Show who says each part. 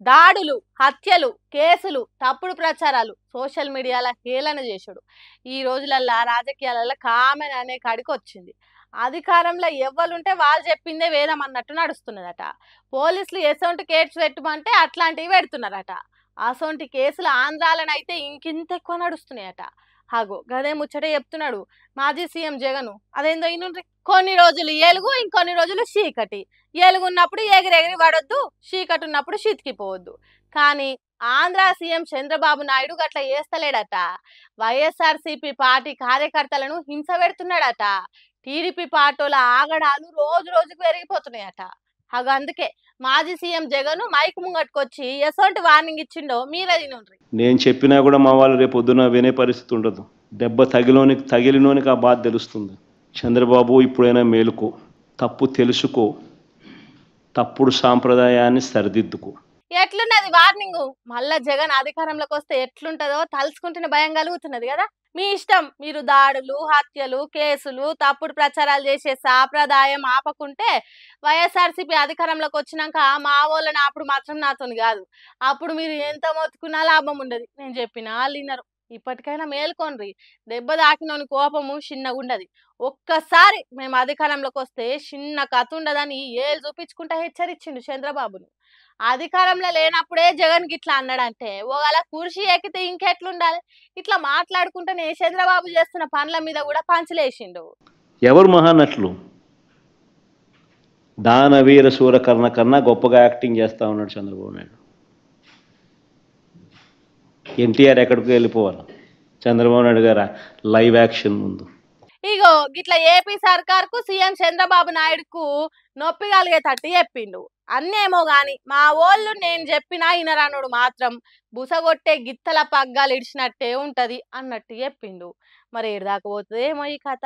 Speaker 1: దాడులు, హత్యలు, కేసులు, తప్పుడు ప్రచారాలు, సోషల్ మీడియాల హేళన చేసుడు ఈ రోజులల్లా రాజకీయాలలో కామన్ అనే కాడికి వచ్చింది. అధికారంలో ఎవ్వలుంటే వాళ్ళు చెప్పిందే వేదం అన్నట్టు నడుస్తున్నదట. పోలీసులు ఎసొంటి కేసు పెట్టమంటే అట్లాంటివి పెడుతున్నారట. అసొంటి కేసులు ఆంధ్రాలనైతే ఇంకింత ఎక్కువ నడుస్తున్నాయట. హాగో గదే ముచ్చట చెప్తున్నాడు మాజీ సీఎం జగను. అదేందో ఇనుండ్రి. కొన్ని రోజులు ఏలుగు, ఇంకొన్ని రోజులు చీకటి. ఏలుగున్నప్పుడు ఎగిరెగిరి పడొద్దు, చీకటి ఉన్నప్పుడు చితికిపోవద్దు. కానీ ఆంధ్ర సీఎం చంద్రబాబు నాయుడు గట్ల చేస్తలేడట. వైఎస్ఆర్సీపీ పార్టీ కార్యకర్తలను హింస పెడుతున్నాడట. టీడీపీ పార్టీల ఆగడాలు రోజు రోజుకు పెరిగిపోతున్నాయట. అందుకే మాజీ సీఎం జగన్ మైక్ ముంగట్టుకొచ్చి ఎసొంటి వార్నింగ్ ఇచ్చిండో మీరే తినుండ్రి.
Speaker 2: నేను చెప్పినా కూడా మా వాళ్ళు రేపు పొద్దున వినే పరిస్థితి ఉండదు. దెబ్బ తగిలినోనికి ఆ బాధ తెలుస్తుంది. చంద్రబాబు ఇప్పుడైనా మేలుకో, తప్పు తెలుసుకో, తప్పుడు సాంప్రదాయాన్ని సరిదిద్దుకో.
Speaker 1: ఎట్లున్నది వార్నింగ్? మళ్ళా జగన్ అధికారంలోకి వస్తే ఎట్లుంటదో తలుచుకుంటున్న భయం కలుగుతున్నది కదా. మీ ఇష్టం, మీరు దాడులు, హత్యలు, కేసులు, తప్పుడు ప్రచారాలు చేసే సాంప్రదాయం ఆపకుంటే వైఎస్ఆర్సీపీ అధికారంలోకి వచ్చినాక మా వాళ్ళని అప్పుడు మాత్రం నాతోని కాదు. అప్పుడు మీరు ఎంత మొత్తుకున్నా లాభం ఉండదు. నేను చెప్పినా వాళ్ళు వినరు. ఇప్పటికైనా మేల్కొండ్రి. దెబ్బ తాకినోని కోపము చిన్నగుండది. ఒక్కసారి మేము అధికారంలోకి వస్తే చిన్న కథ ఉండదని ఏళ్ళు చూపించుకుంటా హెచ్చరించిండు చంద్రబాబును. అధికారంలో లేనప్పుడే జగన్ గిట్లా అన్నాడంటే ఒకవేళ కుర్చీ ఎక్కితే ఇంకెట్లుండాలి? ఇట్లా మాట్లాడుకుంటేనే చంద్రబాబు చేస్తున్న పనుల మీద కూడా పంచలేసిండు.
Speaker 2: ఎవరు మహానటులు? దానవీర సూరకర్ణ కన్నా గొప్పగా యాక్టింగ్ చేస్తా ఉన్నాడు చంద్రబాబు నాయుడు. ఎన్టీఆర్ ఎక్కడికి వెళ్ళిపోవాలి, చంద్రబాబు నాయుడు గారు లైవ్ యాక్షన్ ముందు.
Speaker 1: ఇగో గిట్లా ఏపీ సర్కార్కు సీఎం చంద్రబాబు నాయుడుకు నొప్పి కలిగేటట్టు చెప్పిండు. అన్నేమో గాని మా ఓళ్ళు నేను చెప్పినా ఇనరానుడు మాత్రం బుసగొట్టే గిత్తల పగ్గాలు ఇడిచినట్టే ఉంటది అన్నట్టు చెప్పిండు. మరి ఏడదాకా పోతుందేమో ఈ కథ.